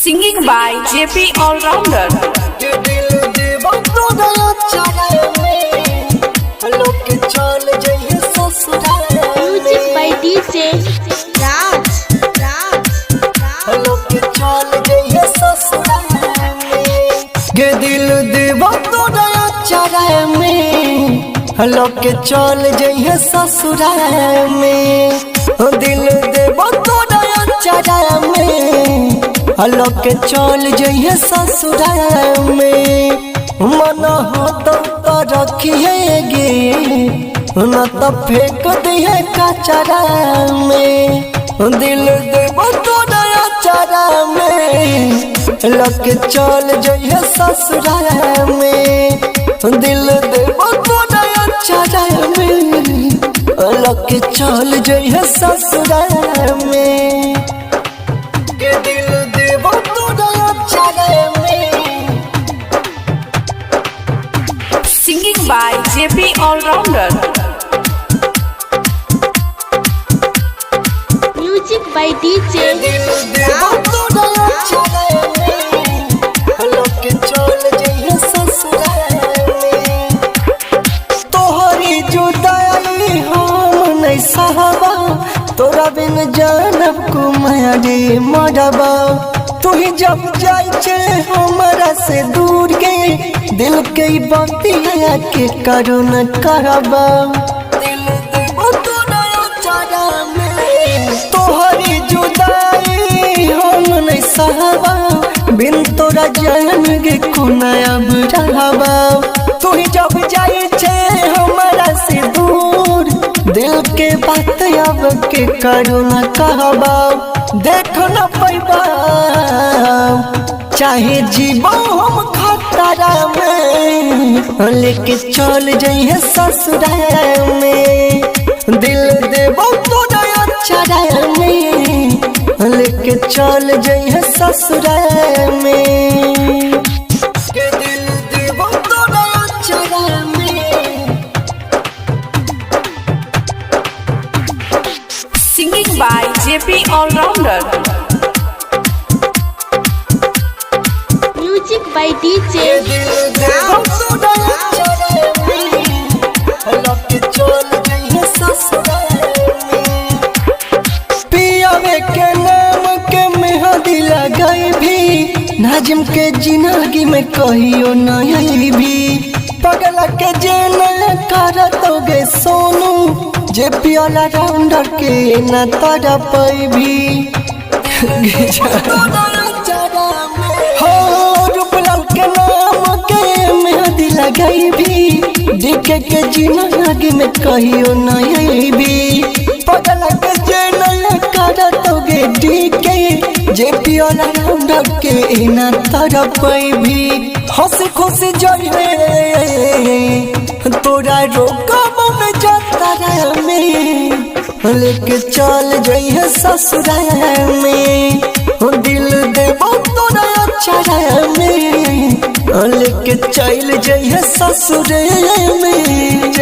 Singing by JP Allrounder. Music by DJ Raj. गे दिल देवा तोरा चराय में हलो के चल जइहे ससुराल में। दिल देवा तोरा चराय में हलो के चल जइहे ससुराल में। मन हो तो रखिए गे न तो फेंक दिए कचरा में। दिल देवा तोरा चराय में लके चल जइहे ससुराल में। दिल देवा तोरा चराय में लके चल जइहे ससुराल में। के दिल देवा तोरा चराय में। Singing by JP Allrounder. Music by DJ दिल देवा तोरा चराय में लके चल जइहे ससुराल में। तोहरी जुदाई हम नहीं सहबा तोरा बिन जानब कुमारी मरबा। तू ही जब जाई छे हमरा से दूर गए दिल के बतिया के करो न करबा। दिल देवा तोरा चराय में तोहरी जुदाई हम नहीं सहबा बिन तोरा जान गे कुनायब रहबा। तू ही जब जाई छे हमरा से दूर दिल के बात अब के करो न कहबा। देख न पैबा चाहे जीबो हम खतरा में लेके चल जइहे ससुराल में। दिल देबो तोरा चराय में लेके चल जइहे ससुराल में। के दिल देबो तोरा चराय में। Singing by JP Allrounder. Music by DJ दिल देबो तोरा चराय में लके चल जइहे ससुराल में। पियावे के नाम के मेहंदी लगाई भी नाजिम के जिंदगी में कहियो नहीं भी। पगला के जेना करतोगे सोनू जे पियाला राउंडर के न तोरा पैभी। हो रूपलाल के नाम के मेहंदी लगाई भी देखे के जिंदगी में कहियो नहीं भी। पगला के जेना करतोगे डीके जे पियाला राउंडर के न तोरा पैभी। हंसी खुशी जइहे तोरा रोकब में जतरा में लेके चल जइहे ससुराल में। दिल देबो तोरा चराय में लेके चल जइहे ससुराल में।